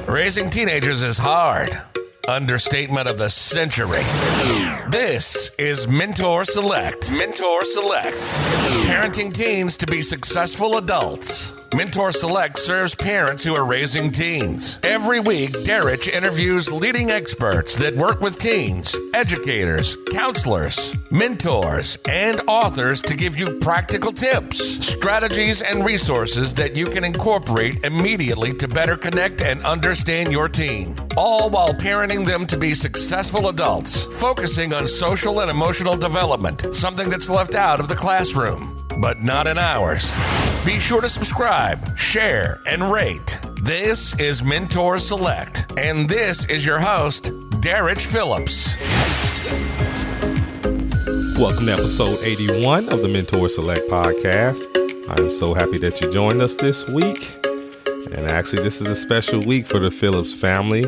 Raising teenagers is hard. Understatement of the century. This is Mentor Select. Mentor Select. Parenting teens to be successful adults. Mentor Select serves parents who are raising teens. Every week, Derek interviews leading experts that work with teens, educators, counselors, mentors, and authors to give you practical tips, strategies, and resources that you can incorporate immediately to better connect and understand your teen. All while parenting them to be successful adults, focusing on social and emotional development, something that's left out of the classroom, but not in ours. Be sure to subscribe, share, and rate. This is Mentor Select, and this is your host, Derek Phillips. Welcome to episode 81 of the Mentor Select podcast. I'm so happy that you joined us this week. And actually, this is a special week for the Phillips family.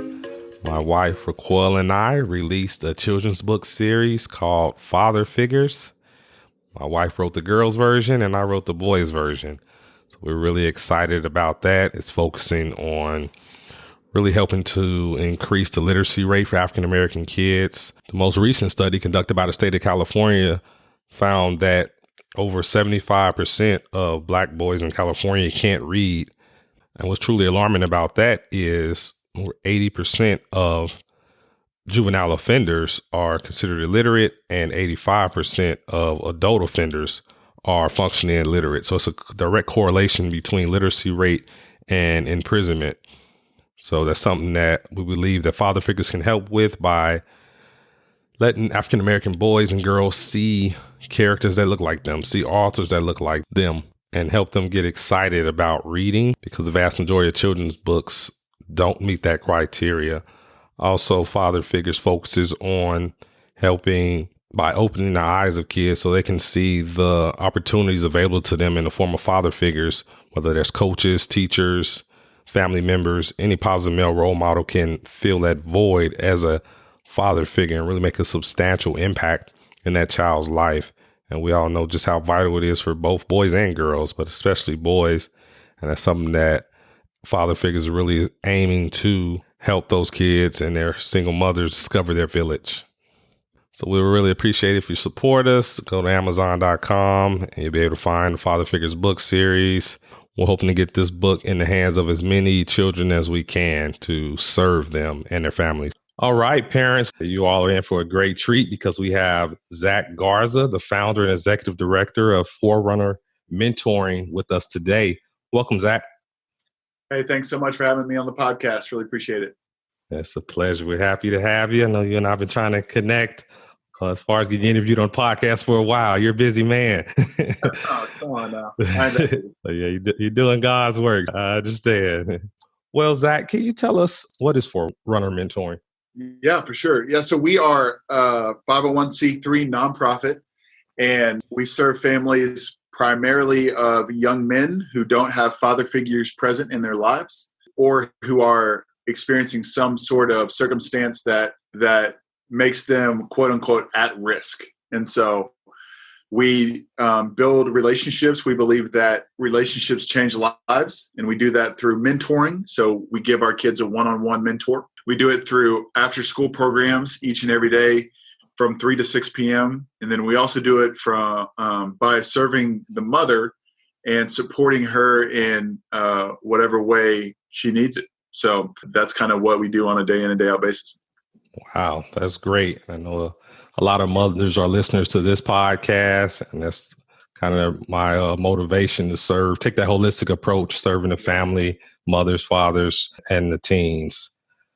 My wife, Raquel, and I released a children's book series called Father Figures. My wife wrote the girls' version, and I wrote the boys' version. So we're really excited about that. It's focusing on really helping to increase the literacy rate for African-American kids. The most recent study conducted by the state of California found that over 75% of Black boys in California can't read. And what's truly alarming about that is over 80% of juvenile offenders are considered illiterate, and 85% of adult offenders are functionally illiterate. So it's a direct correlation between literacy rate and imprisonment. So that's something that we believe that father figures can help with by letting African-American boys and girls see characters that look like them, see authors that look like them, and help them get excited about reading, because the vast majority of children's books don't meet that criteria. Also, Father Figures focuses on helping by opening the eyes of kids so they can see the opportunities available to them in the form of father figures, whether there's coaches, teachers, family members. Any positive male role model can fill that void as a father figure and really make a substantial impact in that child's life. And we all know just how vital it is for both boys and girls, but especially boys. And that's something that Father Figures are really aiming to help those kids and their single mothers discover their village. So we would really appreciate it if you support us. Go to Amazon.com and you'll be able to find the Father Figures book series. We're hoping to get this book in the hands of as many children as we can to serve them and their families. All right, parents, you all are in for a great treat because we have Zach Garza, the founder and executive director of Forerunner Mentoring, with us today. Welcome, Zach. Hey, thanks so much for having me on the podcast. Really appreciate it. It's a pleasure. We're happy to have you. I know you and I have been trying to connect as far as getting interviewed on podcasts for a while. You're a busy man. Oh, come on now. I know. Yeah, you're doing God's work. I understand. Well, Zach, can you tell us what is Forerunner Mentoring? Yeah, for sure. Yeah, so we are a 501c3 nonprofit, and we serve families primarily of young men who don't have father figures present in their lives, or who are experiencing some sort of circumstance that makes them quote unquote at risk. And so we build relationships. We believe that relationships change lives, and we do that through mentoring. So we give our kids a one-on-one mentor. We do it through after-school programs each and every day from 3 to 6 p.m. And then we also do it by serving the mother and supporting her in whatever way she needs it. So that's kind of what we do on a day in and day out basis. Wow, that's great. I know a lot of mothers are listeners to this podcast, and that's kind of my motivation to take that holistic approach, serving the family, mothers, fathers, and the teens.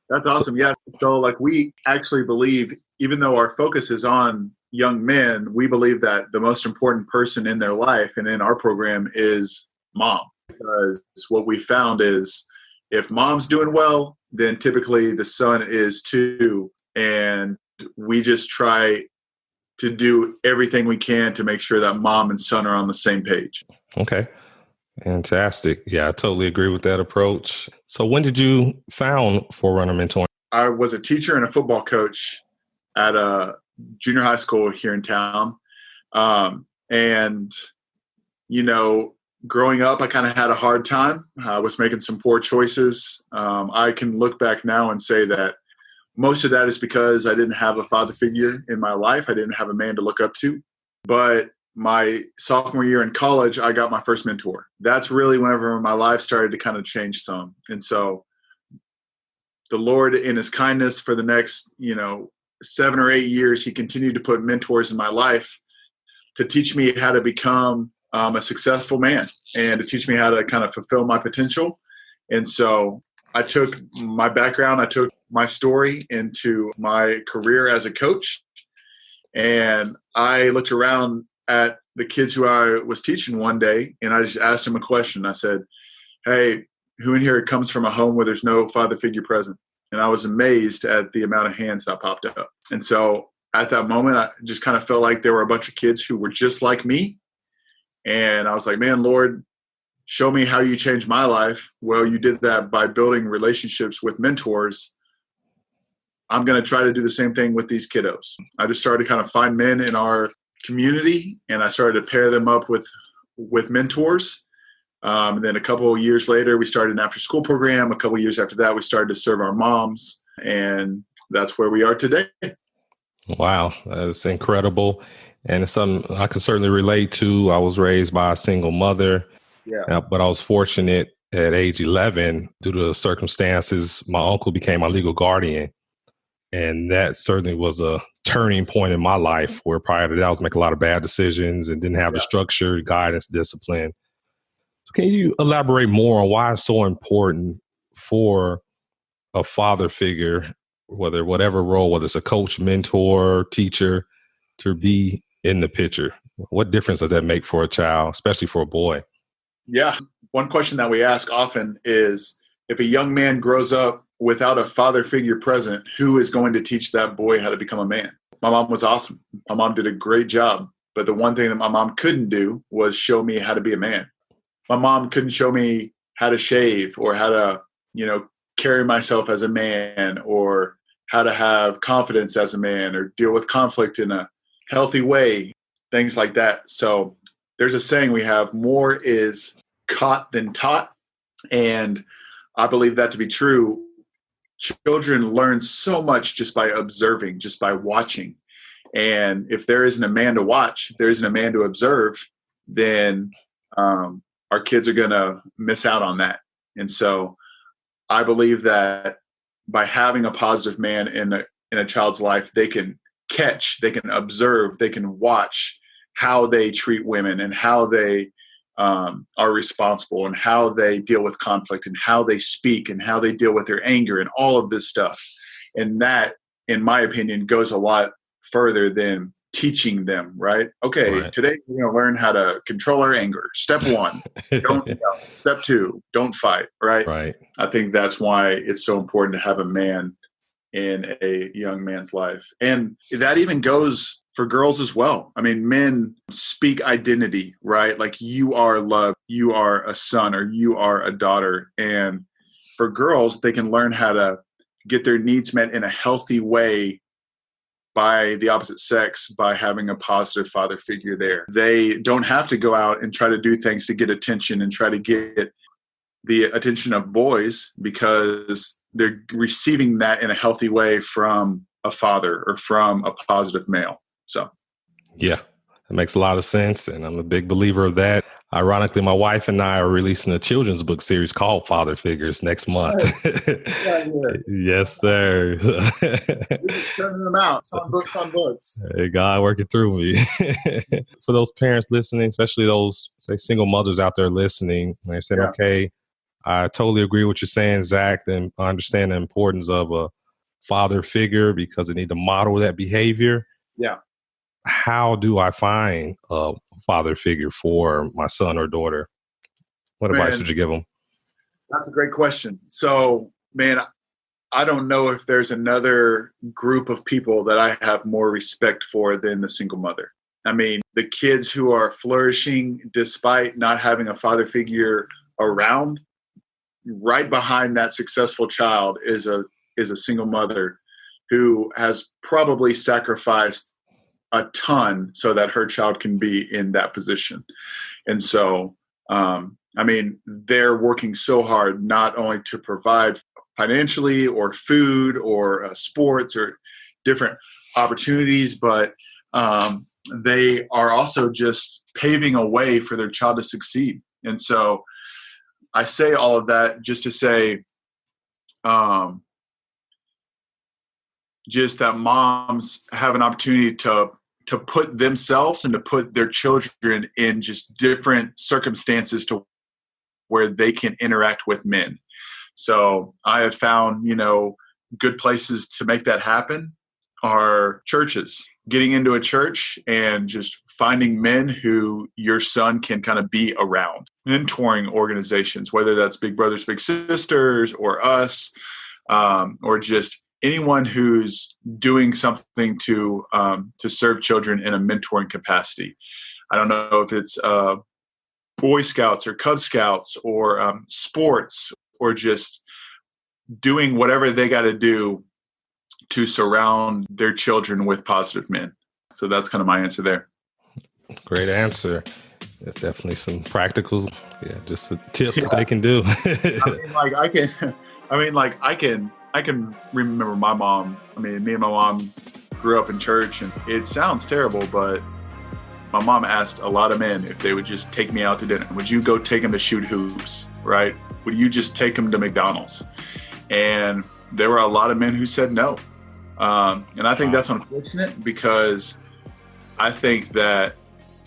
That's awesome. Yeah. So like we actually believe, even though our focus is on young men, we believe that the most important person in their life and in our program is mom. Because what we found is if mom's doing well, then typically the son is too. And we just try to do everything we can to make sure that mom and son are on the same page. Okay. Fantastic. Yeah, I totally agree with that approach. So when did you found Forerunner Mentoring? I was a teacher and a football coach at a junior high school here in town. And, you know, growing up, I kind of had a hard time. I was making some poor choices. I can look back now and say that most of that is because I didn't have a father figure in my life. I didn't have a man to look up to. But my sophomore year in college, I got my first mentor. That's really whenever my life started to kind of change some. And so the Lord, in his kindness, for the next, 7 or 8 years, he continued to put mentors in my life to teach me how to become a successful man and to teach me how to kind of fulfill my potential. And so I took my background, I took my story into my career as a coach. And I looked around at the kids who I was teaching one day, and I just asked them a question. I said, hey, who in here comes from a home where there's no father figure present? And I was amazed at the amount of hands that popped up. And so at that moment, I just kind of felt like there were a bunch of kids who were just like me. And I was like, man, Lord, show me how you changed my life. Well, you did that by building relationships with mentors. I'm going to try to do the same thing with these kiddos. I just started to kind of find men in our community, and I started to pair them up with mentors. And then a couple of years later, we started an after-school program. A couple of years after that, we started to serve our moms, and that's where we are today. Wow, that's incredible. And it's something I can certainly relate to. I was raised by a single mother, but I was fortunate at age 11, due to the circumstances, my uncle became my legal guardian. And that certainly was a turning point in my life, where prior to that, I was making a lot of bad decisions and didn't have the structure, guidance, discipline. So can you elaborate more on why it's so important for a father figure, whatever role, whether it's a coach, mentor, teacher, to be in the picture? What difference does that make for a child, especially for a boy? Yeah. One question that we ask often is, if a young man grows up without a father figure present, who is going to teach that boy how to become a man? My mom was awesome. My mom did a great job. But the one thing that my mom couldn't do was show me how to be a man. My mom couldn't show me how to shave or how to, carry myself as a man, or how to have confidence as a man, or deal with conflict in a healthy way, things like that. So there's a saying we have, more is caught than taught. And I believe that to be true. Children learn so much just by observing, just by watching. And if there isn't a man to watch, if there isn't a man to observe, then our kids are going to miss out on that. And so I believe that by having a positive man in a child's life, they can catch, they can observe, they can watch how they treat women and how they are responsible and how they deal with conflict and how they speak and how they deal with their anger and all of this stuff. And that, in my opinion, goes a lot further than teaching them, right? Okay, right. Today we're going to learn how to control our anger. Step 1, don't yell. Step 2, don't fight, right? Right. I think that's why it's so important to have a man in a young man's life. And that even goes for girls as well. I mean, men speak identity, right? Like, you are loved, you are a son, or you are a daughter. And for girls, they can learn how to get their needs met in a healthy way by the opposite sex, by having a positive father figure there. They don't have to go out and try to do things to get attention and try to get the attention of boys, because they're receiving that in a healthy way from a father or from a positive male. So, yeah, that makes a lot of sense. And I'm a big believer of that. Ironically, my wife and I are releasing a children's book series called Father Figures next month. Yeah. Yes, sir. We're just turning them out. It's on books. Hey, God working through me. For those parents listening, especially those, say, single mothers out there listening, they're saying, okay, I totally agree with what you're saying, Zach, and I understand the importance of a father figure because they need to model that behavior. Yeah. How do I find a father figure for my son or daughter? What advice would you give them? That's a great question. So, man, I don't know if there's another group of people that I have more respect for than the single mother. I mean, the kids who are flourishing despite not having a father figure around, right behind that successful child is a single mother who has probably sacrificed a ton so that her child can be in that position. And so I mean, they're working so hard not only to provide financially or food or sports or different opportunities, but they are also just paving a way for their child to succeed. And so I say all of that just to say, just that moms have an opportunity to put themselves and to put their children in just different circumstances to where they can interact with men. So I have found, good places to make that happen are churches. Getting into a church and just finding men who your son can kind of be around. Mentoring organizations, whether that's Big Brothers Big Sisters or us, or just anyone who's doing something to serve children in a mentoring capacity. I don't know if it's Boy Scouts or Cub Scouts or sports, or just doing whatever they got to do to surround their children with positive men. So that's kind of my answer there. Great answer. There's definitely some practicals. Yeah, just some tips that they can do. I can remember my mom. I mean, me and my mom grew up in church, and it sounds terrible, but my mom asked a lot of men if they would just take me out to dinner. Would you go take them to shoot hoops, right? Would you just take them to McDonald's? And there were a lot of men who said no. And I think that's unfortunate, because I think that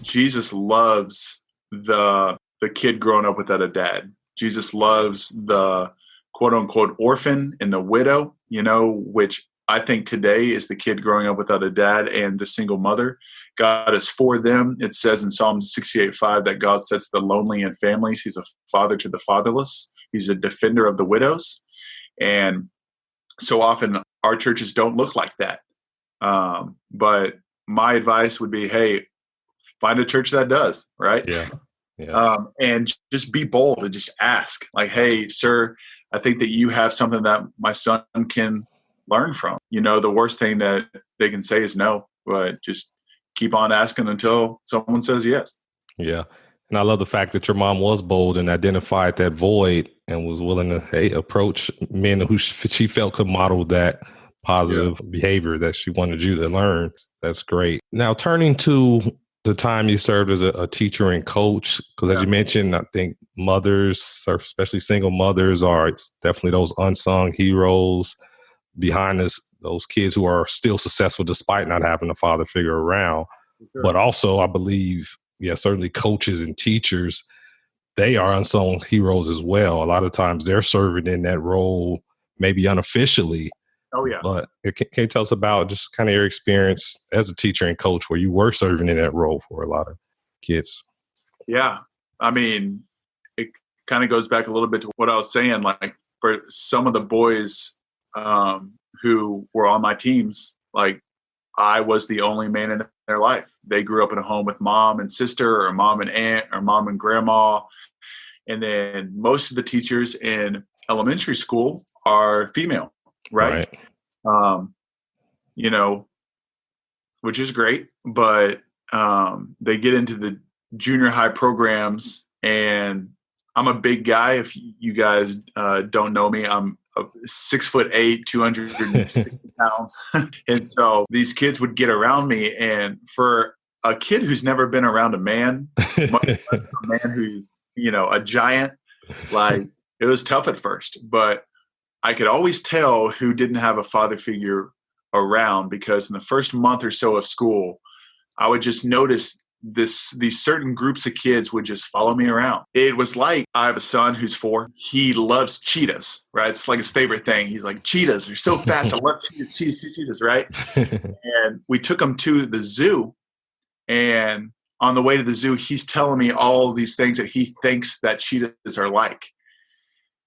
Jesus loves the kid growing up without a dad. Jesus loves the quote unquote orphan and the widow, which I think today is the kid growing up without a dad and the single mother. God is for them. It says in Psalm 68:5 that God sets the lonely in families. He's a father to the fatherless. He's a defender of the widows. And so often our churches don't look like that. But my advice would be, hey, find a church that does, right? Yeah. And just be bold and just ask, like, hey, sir, I think that you have something that my son can learn from. The worst thing that they can say is no, but just keep on asking until someone says yes. Yeah. And I love the fact that your mom was bold and identified that void and was willing to approach men who she felt could model that positive behavior that she wanted you to learn. That's great. Now, turning to the time you served as a teacher and coach, because as you mentioned, I think mothers, especially single mothers, are definitely those unsung heroes behind those kids who are still successful despite not having a father figure around. Sure. But also, I believe, certainly coaches and teachers, they are unsung heroes as well. A lot of times they're serving in that role, maybe unofficially. Oh, yeah. But can you tell us about just kind of your experience as a teacher and coach where you were serving in that role for a lot of kids? Yeah. I mean, it kind of goes back a little bit to what I was saying. Like, for some of the boys who were on my teams, like, I was the only man in their life. They grew up in a home with mom and sister, or mom and aunt, or mom and grandma. And then most of the teachers in elementary school are female, right? Which is great. But they get into the junior high programs, and I'm a big guy. If you guys don't know me, I'm 6'8", 260 pounds. And so these kids would get around me, and for a kid who's never been around a man, much less a man who's, a giant, like, it was tough at first, but I could always tell who didn't have a father figure around, because in the first month or so of school, I would just notice these certain groups of kids would just follow me around. It was like, I have a son who's 4. He loves cheetahs, right? It's like his favorite thing. He's like, cheetahs are so fast. I love cheetahs, right? And we took him to the zoo, and on the way to the zoo, he's telling me all these things that he thinks that cheetahs are like.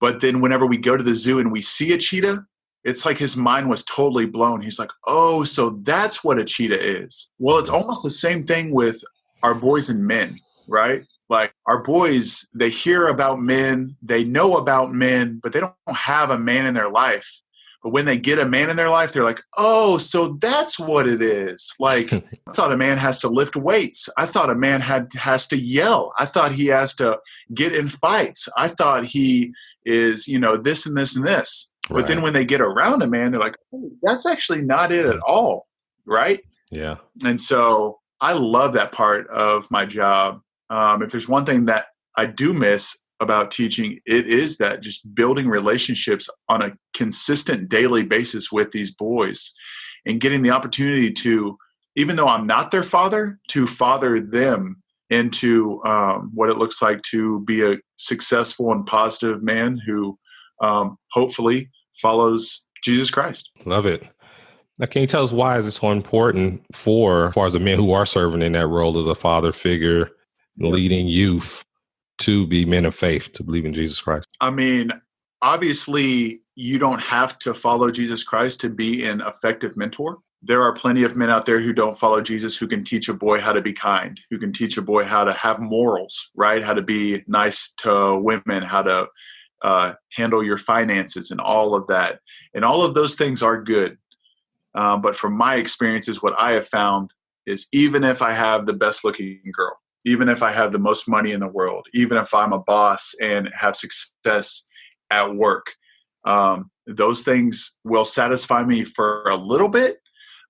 But then whenever we go to the zoo and we see a cheetah, it's like his mind was totally blown. He's like, oh, so that's what a cheetah is. Well, it's almost the same thing with our boys and men, right? Like, our boys, they hear about men, they know about men, but they don't have a man in their life. But when they get a man in their life, they're like, oh, so that's what it is. Like, I thought a man has to lift weights. I thought a man has to yell. I thought he has to get in fights. I thought he is, this and this and this. Right. But then when they get around a man, they're like, oh, that's actually not it at all. Right? Yeah. And so I love that part of my job. If there's one thing that I do miss about teaching, it is that just building relationships on a consistent daily basis with these boys and getting the opportunity to, even though I'm not their father, to father them into what it looks like to be a successful and positive man who hopefully follows Jesus Christ. Love it. Now, can you tell us why is it so important as far as the men who are serving in that role as a father figure, leading youth to be men of faith, to believe in Jesus Christ? I mean, obviously, you don't have to follow Jesus Christ to be an effective mentor. There are plenty of men out there who don't follow Jesus who can teach a boy how to be kind, who can teach a boy how to have morals, right? How to be nice to women, how to handle your finances and all of that. And all of those things are good. But from my experiences, what I have found is even if I have the best looking girl, even if I have the most money in the world, even if I'm a boss and have success at work, those things will satisfy me for a little bit.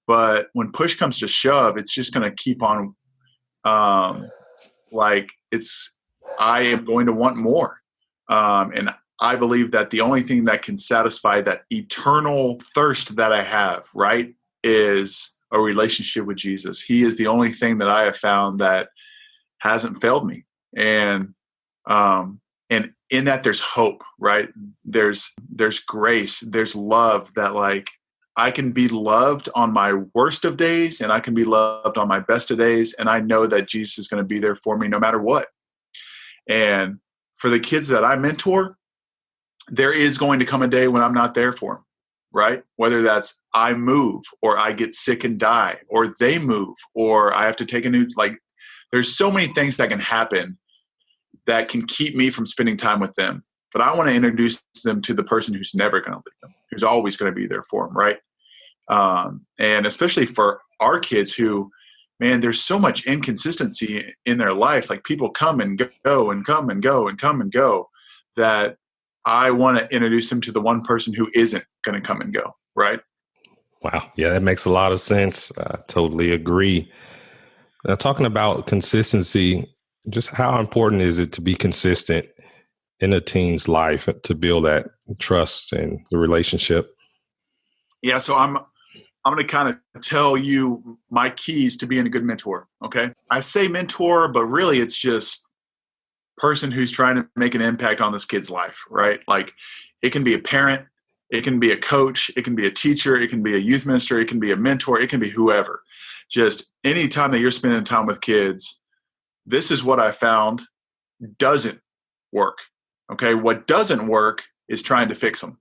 But when push comes to shove, it's just going to keep on I am going to want more. And I believe that the only thing that can satisfy that eternal thirst that I have, right, is a relationship with Jesus. He is the only thing that I have found that hasn't failed me. And in that there's hope, right? There's grace, there's love that like I can be loved on my worst of days and I can be loved on my best of days. And I know that Jesus is going to be there for me no matter what. And for the kids that I mentor, there is going to come a day when I'm not there for them, right? Whether that's I move or I get sick and die or they move or I have to take there's so many things that can happen that can keep me from spending time with them. But I want to introduce them to the person who's never going to leave them, who's always going to be there for them, right? And especially for our kids who, man, there's so much inconsistency in their life. Like people come and go and come and go and come and go that I want to introduce them to the one person who isn't going to come and go, right? Wow. Yeah, that makes a lot of sense. I totally agree. Now, talking about consistency, just how important is it to be consistent in a teen's life to build that trust and the relationship? Yeah, so I'm going to kind of tell you my keys to being a good mentor, okay? I say mentor, but really it's just person who's trying to make an impact on this kid's life, right? Like it can be a parent, it can be a coach, it can be a teacher, it can be a youth minister, it can be a mentor, it can be whoever. Just any time that you're spending time with kids, this is what I found doesn't work, okay? What doesn't work is trying to fix them,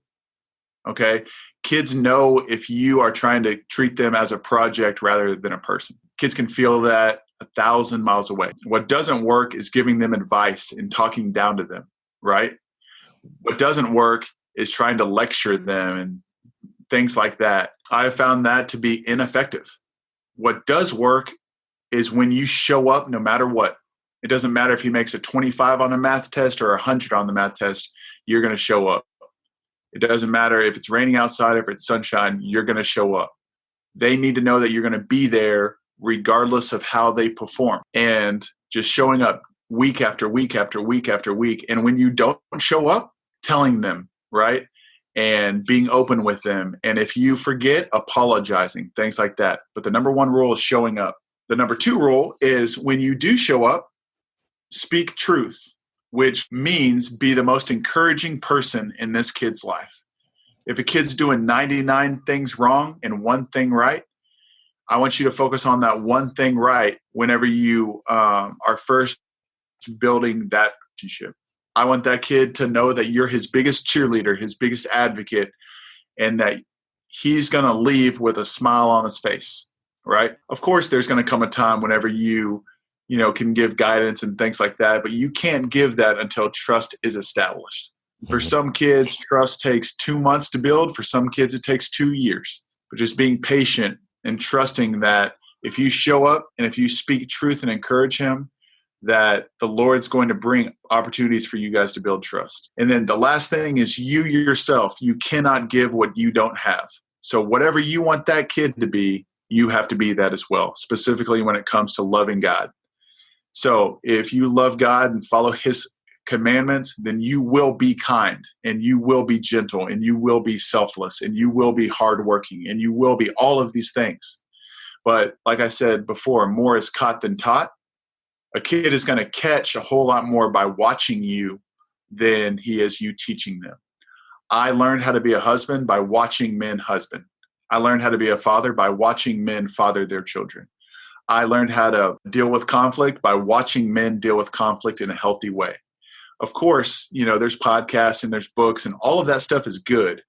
okay? Kids know if you are trying to treat them as a project rather than a person. Kids can feel that 1,000 miles away. What doesn't work is giving them advice and talking down to them, right? What doesn't work is trying to lecture them and things like that. I have found that to be ineffective. What does work is when you show up no matter what. It doesn't matter if he makes a 25 on a math test or 100 on the math test, you're going to show up. It doesn't matter if it's raining outside, if it's sunshine, you're going to show up. They need to know that you're going to be there regardless of how they perform. And just showing up week after week after week after week. And when you don't show up, telling them, right? And being open with them. And if you forget, apologizing, things like that. But the number one rule is showing up. The number two rule is when you do show up, speak truth, which means be the most encouraging person in this kid's life. If a kid's doing 99 things wrong and one thing right, I want you to focus on that one thing right whenever you are first building that relationship. I want that kid to know that you're his biggest cheerleader, his biggest advocate, and that he's going to leave with a smile on his face, right? Of course, there's going to come a time whenever you can give guidance and things like that, but you can't give that until trust is established. For some kids, trust takes 2 months to build. For some kids, it takes 2 years. But just being patient and trusting that if you show up and if you speak truth and encourage him, that the Lord's going to bring opportunities for you guys to build trust. And then the last thing is you yourself. You cannot give what you don't have. So whatever you want that kid to be, you have to be that as well, specifically when it comes to loving God. So if you love God and follow his commandments, then you will be kind and you will be gentle and you will be selfless and you will be hardworking and you will be all of these things. But like I said before, more is caught than taught. A kid is going to catch a whole lot more by watching you than he is you teaching them. I learned how to be a husband by watching men husband. I learned how to be a father by watching men father their children. I learned how to deal with conflict by watching men deal with conflict in a healthy way. Of course, there's podcasts and there's books and all of that stuff is good.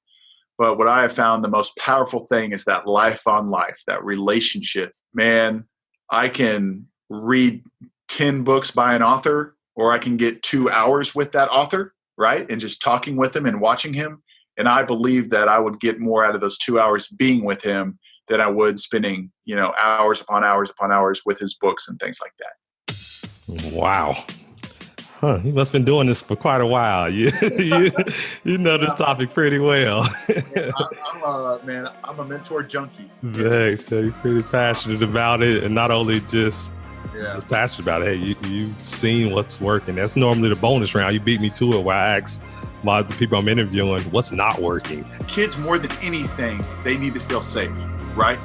But what I have found the most powerful thing is that life on life, that relationship. Man, I can read 10 books by an author, or I can get 2 hours with that author, right? And just talking with him and watching him. And I believe that I would get more out of those 2 hours being with him than I would spending, hours upon hours upon hours with his books and things like that. Wow. You must have been doing this for quite a while. You know this topic pretty well. I'm a mentor junkie. Right, so you're pretty passionate about it, and not only just passionate about it. Hey, you've seen what's working. That's normally the bonus round. You beat me to it where I asked the people I'm interviewing what's not working. Kids, more than anything, they need to feel safe, right?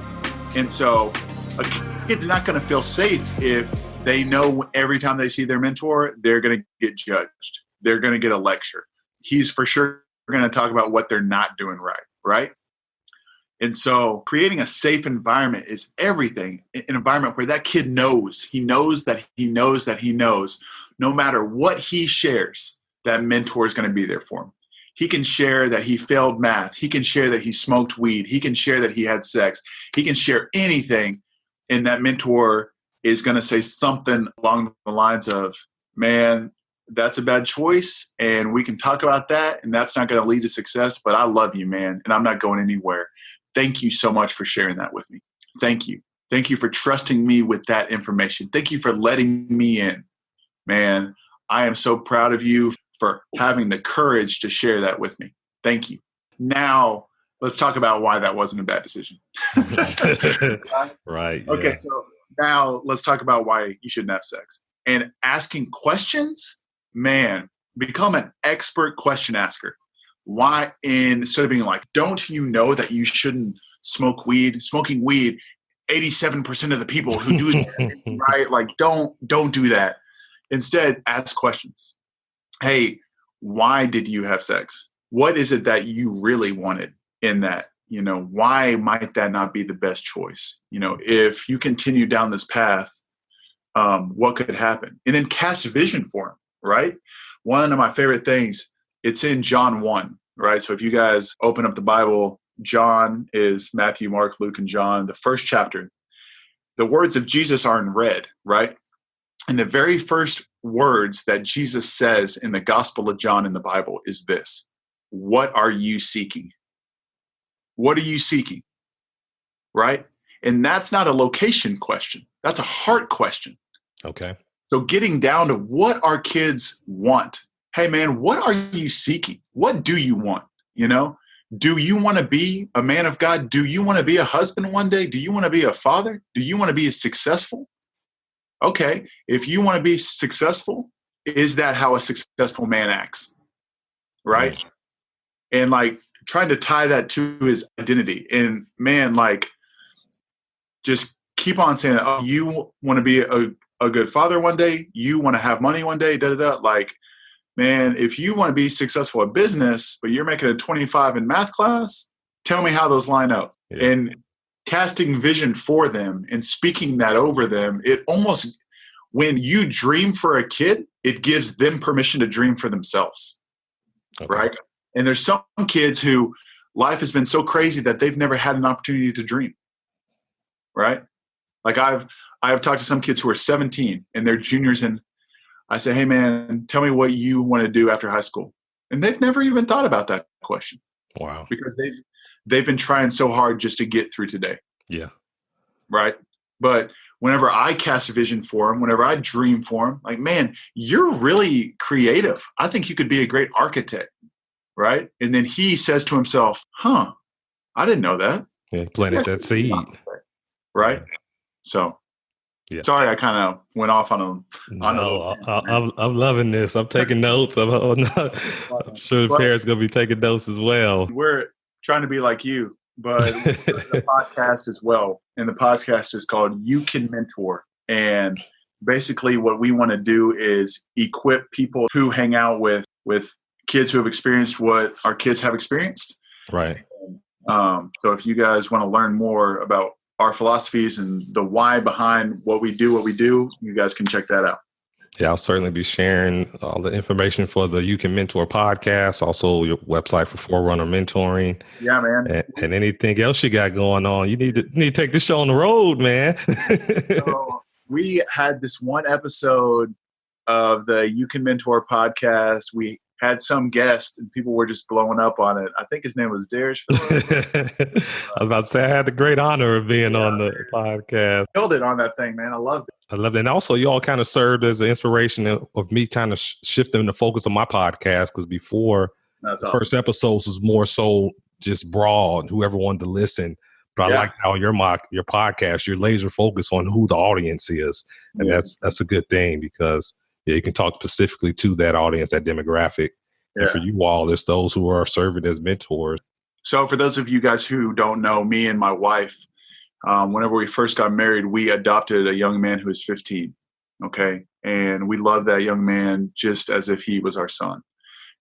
And so a kid's not going to feel safe if they know every time they see their mentor, they're going to get judged. They're going to get a lecture. He's for sure going to talk about what they're not doing right? And so creating a safe environment is everything. An environment where that kid knows. He knows that he knows that he knows. No matter what he shares, that mentor is going to be there for him. He can share that he failed math. He can share that he smoked weed. He can share that he had sex. He can share anything, and that mentor is going to say something along the lines of, man, that's a bad choice, and we can talk about that, and that's not going to lead to success, but I love you, man, and I'm not going anywhere. Thank you so much for sharing that with me. Thank you. Thank you for trusting me with that information. Thank you for letting me in. Man, I am so proud of you for having the courage to share that with me. Thank you. Now, let's talk about why that wasn't a bad decision. Right. Okay, yeah. so now let's talk about why you shouldn't have sex. And asking questions, man, become an expert question asker. Why, instead of being like, don't you know that you shouldn't smoke weed? Smoking weed, 87% of the people who do that, right? Like, don't do that. Instead, ask questions. Hey, why did you have sex? What is it that you really wanted in that? Why might that not be the best choice? If you continue down this path, what could happen? And then cast vision for him, right? One of my favorite things, it's in John 1, right? So if you guys open up the Bible, John is Matthew, Mark, Luke, and John, the first chapter. The words of Jesus are in red, right? And the very first words that Jesus says in the Gospel of John in the Bible is this: what are you seeking? What are you seeking? Right? And that's not a location question. That's a heart question. Okay. So getting down to what our kids want. Hey, man, what are you seeking? What do you want? Do you want to be a man of God? Do you want to be a husband one day? Do you want to be a father? Do you want to be successful? Okay. If you want to be successful, is that how a successful man acts? Right? And trying to tie that to his identity. And man, just keep on saying, oh, you want to be a good father one day. You want to have money one day. Man, if you want to be successful in business, but you're making a 25 in math class, tell me how those line up. Yeah. And casting vision for them and speaking that over them, it almost, when you dream for a kid, it gives them permission to dream for themselves. Okay. Right? And there's some kids who life has been so crazy that they've never had an opportunity to dream. Right? I've talked to some kids who are 17 and they're juniors, and I say, hey man, tell me what you want to do after high school. And they've never even thought about that question. Wow. Because they've been trying so hard just to get through today. Yeah. Right. But whenever I cast a vision for them, whenever I dream for them, like, man, you're really creative. I think you could be a great architect. Right. And then he says to himself, I didn't know that. Yeah, planted that seed. Right. So, yeah. Sorry, I kind of went off on I'm loving this. I'm taking notes. I'm sure Farrah's going to be taking notes as well. We're trying to be like you, but the podcast as well. And the podcast is called You Can Mentor. And basically what we want to do is equip people who hang out with kids who have experienced what our kids have experienced. Right. So if you guys want to learn more about our philosophies and the why behind what we do, you guys can check that out. Yeah, I'll certainly be sharing all the information for the You Can Mentor podcast, also your website for Forerunner Mentoring. Yeah, man. And anything else you got going on. You need to take this show on the road, man. So we had this one episode of the You Can Mentor podcast. We had some guest and people were just blowing up on it. I think his name was Darish. I was about to say I had the great honor of being on the podcast. Killed it on that thing, man. I loved it. I loved it. And also you all kind of served as an inspiration of me kind of shifting the focus of my podcast, because before first episodes was more so just broad, whoever wanted to listen. But I like how your podcast, you're laser focused on who the audience is. And that's a good thing, because you can talk specifically to that audience, that demographic. Yeah. And for you all, it's those who are serving as mentors. So for those of you guys who don't know, me and my wife, whenever we first got married, we adopted a young man who was 15. Okay. And we loved that young man just as if he was our son.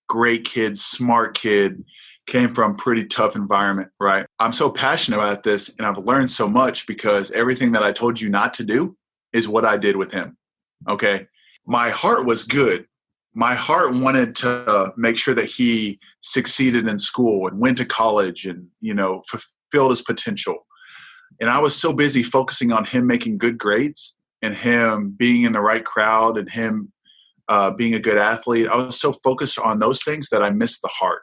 Great kid, smart kid, came from pretty tough environment, right? I'm so passionate about this, and I've learned so much because everything that I told you not to do is what I did with him. Okay. My heart was good. My heart wanted to make sure that he succeeded in school and went to college and, fulfilled his potential. And I was so busy focusing on him making good grades and him being in the right crowd and him being a good athlete. I was so focused on those things that I missed the heart.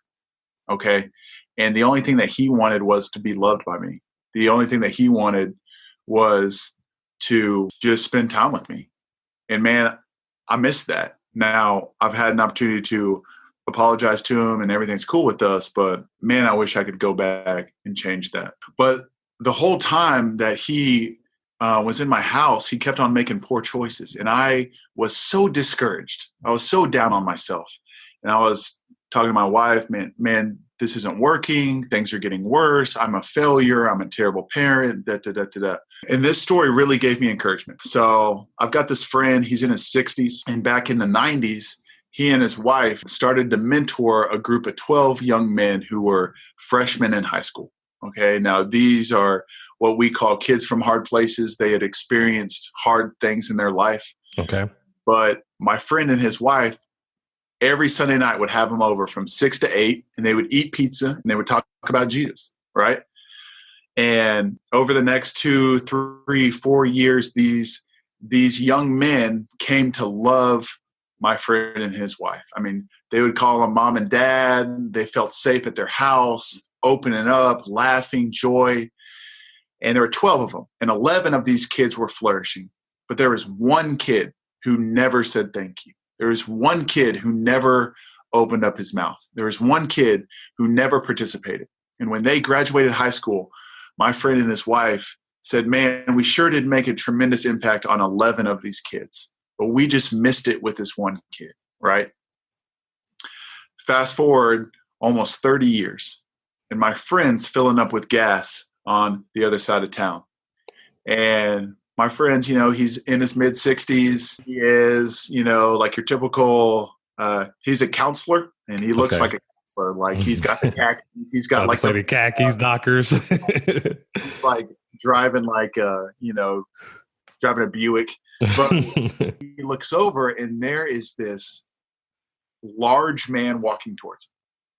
Okay. And the only thing that he wanted was to be loved by me. The only thing that he wanted was to just spend time with me. And man, I missed that. Now I've had an opportunity to apologize to him and everything's cool with us, but man, I wish I could go back and change that. But the whole time that he was in my house, he kept on making poor choices. And I was so discouraged. I was so down on myself. And I was talking to my wife, man, this isn't working. Things are getting worse. I'm a failure. I'm a terrible parent. And this story really gave me encouragement. So I've got this friend, he's in his 60s. And back in the 90s, he and his wife started to mentor a group of 12 young men who were freshmen in high school. Okay, now these are what we call kids from hard places. They had experienced hard things in their life. Okay. But my friend and his wife, every Sunday night would have them over from 6 to 8, and they would eat pizza and they would talk about Jesus, right? And over the next 2, 3, 4 years, these young men came to love my friend and his wife. I mean, they would call them mom and dad. They felt safe at their house, opening up, laughing, joy. And there were 12 of them, and 11 of these kids were flourishing. But there was one kid who never said thank you. There was one kid who never opened up his mouth. There was one kid who never participated. And when they graduated high school, my friend and his wife said, man, we sure did make a tremendous impact on 11 of these kids, but we just missed it with this one kid, right? Fast forward almost 30 years, and my friend's filling up with gas on the other side of town. And my friend's, he's in his mid 60s. He is, like your typical, he's a counselor, and he looks like a counselor. Like he's got the khakis, he's got like the khakis, knockers. He's like driving driving a Buick. But he looks over, and there is this large man walking towards him.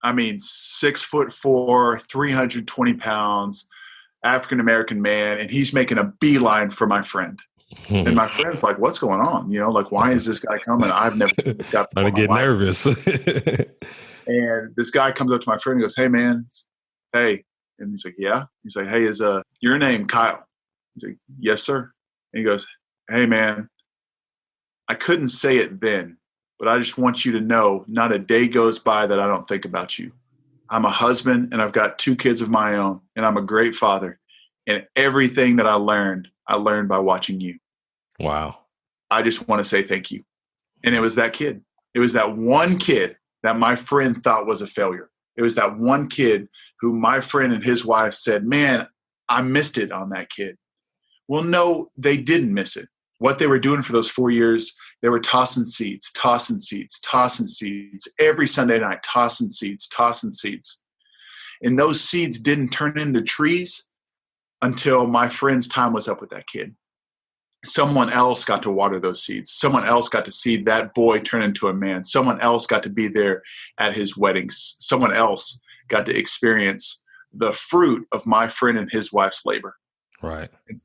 I mean, 6'4", 320 pounds, African-American man, and he's making a beeline for my friend. And my friend's like, what's going on? Why is this guy coming? I've never got to get nervous. And this guy comes up to my friend and goes, "Hey, man, hey." And he's like, "Yeah." He's like, "Hey, is your name Kyle?" He's like, "Yes, sir." And he goes, "Hey, man, I couldn't say it then, but I just want you to know not a day goes by that I don't think about you. I'm a husband and I've got 2 kids of my own, and I'm a great father. And everything that I learned by watching you. Wow. I just want to say thank you." And it was that kid. It was that one kid that my friend thought was a failure. It was that one kid who my friend and his wife said, "Man, I missed it on that kid." Well, no, they didn't miss it. What they were doing for those 4 years, they were tossing seeds every Sunday night, tossing seeds. And those seeds didn't turn into trees until my friend's time was up with that kid. Someone else got to water those seeds. Someone else got to see that boy turn into a man. Someone else got to be there at his weddings. Someone else got to experience the fruit of my friend and his wife's labor. Right. And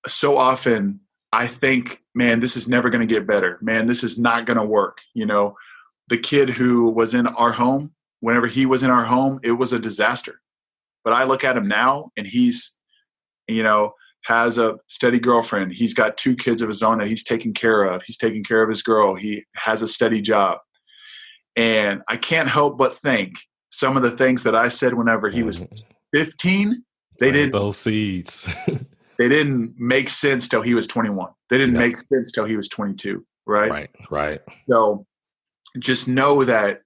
so often I think, man, this is never going to get better. Man, this is not going to work. The kid who was in our home, whenever he was in our home, it was a disaster. But I look at him now and he's, has a steady girlfriend. He's got 2 kids of his own that he's taking care of. He's taking care of his girl. He has a steady job. And I can't help but think some of the things that I said whenever he was 15, they didn't, those seeds. they didn't make sense till he was 21. They didn't make sense till he was 22. Right. So just know that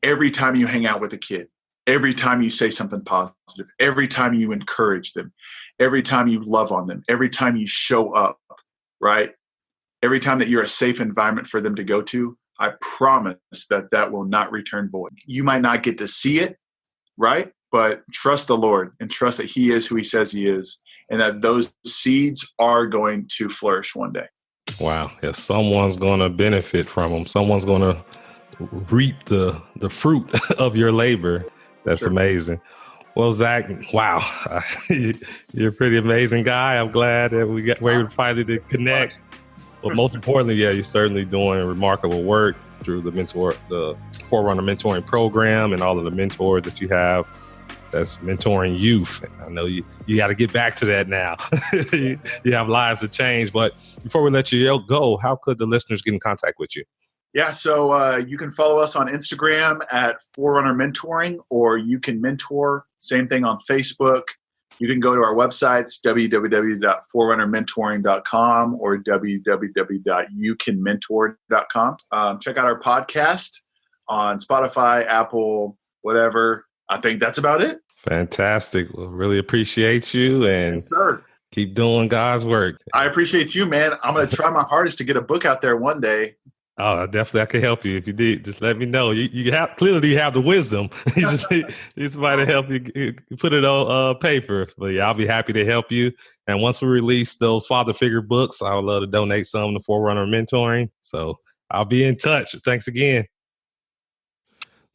every time you hang out with a kid, every time you say something positive, every time you encourage them, every time you love on them, every time you show up, right? Every time that you're a safe environment for them to go to, I promise that will not return void. You might not get to see it, right? But trust the Lord and trust that He is who He says He is, and that those seeds are going to flourish one day. Wow. Yeah, someone's going to benefit from them. Someone's going to reap the fruit of your labor. That's amazing. Well, Zach, wow, you're a pretty amazing guy. I'm glad that we're able to finally to connect. But most importantly, you're certainly doing remarkable work through the Forerunner mentoring program and all of the mentors that you have that's mentoring youth. I know you got to get back to that now. You have lives to change. But before we let you go, how could the listeners get in contact with you? Yeah, so you can follow us on Instagram at Forerunner Mentoring, or You Can Mentor. Same thing on Facebook. You can go to our websites, www.forerunnermentoring.com or www.youcanmentor.com. Check out our podcast on Spotify, Apple, whatever. I think that's about it. Fantastic. Well, really appreciate you, and yes, sir. Keep doing God's work. I appreciate you, man. I'm going to try my hardest to get a book out there one day. Oh, definitely. I can help you if you need. Just let me know. You have clearly have the wisdom. You just need somebody to help you put it on paper. But yeah, I'll be happy to help you. And once we release those father figure books, I would love to donate some to Forerunner Mentoring. So I'll be in touch. Thanks again.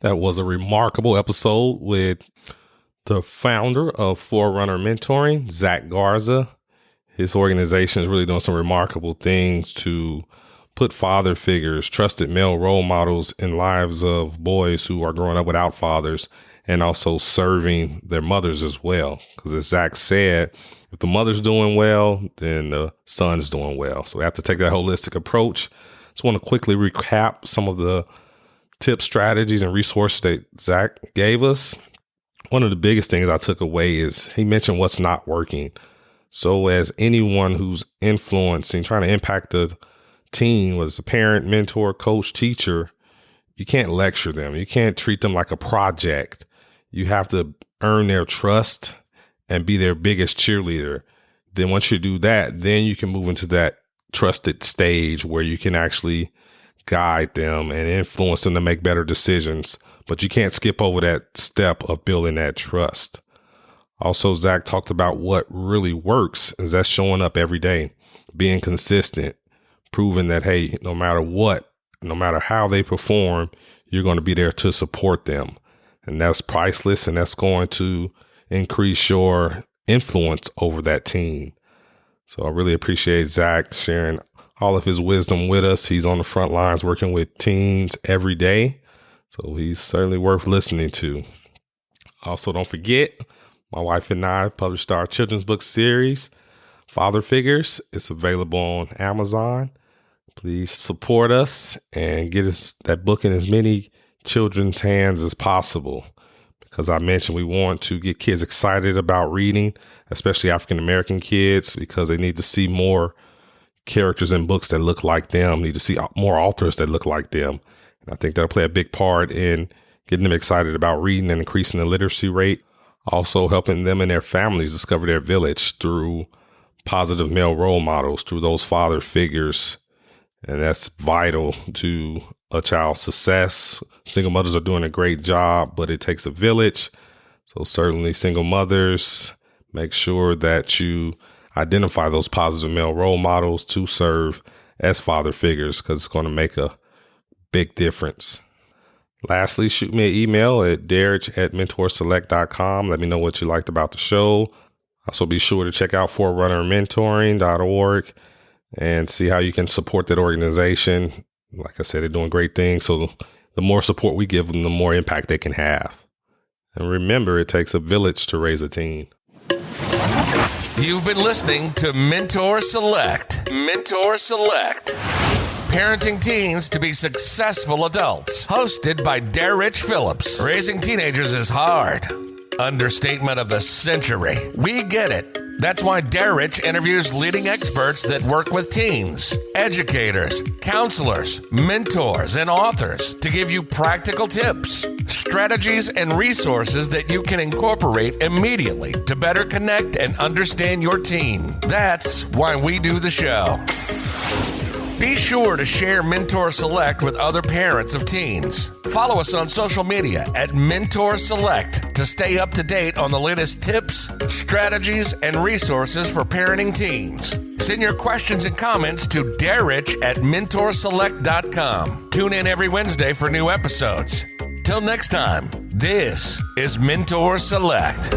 That was a remarkable episode with the founder of Forerunner Mentoring, Zach Garza. His organization is really doing some remarkable things to put father figures, trusted male role models in lives of boys who are growing up without fathers, and also serving their mothers as well. Because as Zach said, if the mother's doing well, then the son's doing well. So we have to take that holistic approach. Just want to quickly recap some of the tips, strategies, and resources that Zach gave us. One of the biggest things I took away is he mentioned what's not working. So as anyone who's influencing, trying to impact the teen, whether it's a parent, mentor, coach, teacher, you can't lecture them. You can't treat them like a project. You have to earn their trust and be their biggest cheerleader. Then once you do that, then you can move into that trusted stage where you can actually guide them and influence them to make better decisions. But you can't skip over that step of building that trust. Also, Zach talked about what really works is that showing up every day, being consistent, proving that, hey, no matter what, no matter how they perform, you're going to be there to support them. And that's priceless. And that's going to increase your influence over that team. So I really appreciate Zach sharing all of his wisdom with us. He's on the front lines working with teens every day. So he's certainly worth listening to. Also, don't forget, my wife and I published our children's book series, Father Figures. It's available on Amazon. Please support us and get us that book in as many children's hands as possible. Because I mentioned we want to get kids excited about reading, especially African-American kids, because they need to see more characters in books that look like them, need to see more authors that look like them. And I think that'll play a big part in getting them excited about reading and increasing the literacy rate. Also helping them and their families discover their village through positive male role models, through those father figures. And that's vital to a child's success. Single mothers are doing a great job, but it takes a village. So certainly single mothers, make sure that you identify those positive male role models to serve as father figures, because it's going to make a big difference. Lastly, shoot me an email at derek@mentorselect.com. Let me know what you liked about the show. Also, be sure to check out forerunnermentoring.org and see how you can support that organization. Like I said, they're doing great things. So the more support we give them, the more impact they can have. And remember, it takes a village to raise a teen. You've been listening to Mentor Select. Mentor Select. Parenting teens to be successful adults. Hosted by Derek Phillips. Raising teenagers is hard. Understatement of the century. We get it. That's why Derek interviews leading experts that work with teens, educators, counselors, mentors, and authors to give you practical tips, strategies, and resources that you can incorporate immediately to better connect and understand your teen. That's why we do the show. Be sure to share Mentor Select with other parents of teens. Follow us on social media at Mentor Select to stay up to date on the latest tips, strategies, and resources for parenting teens. Send your questions and comments to derek@mentorselect.com. Tune in every Wednesday for new episodes. Till next time, this is Mentor Select.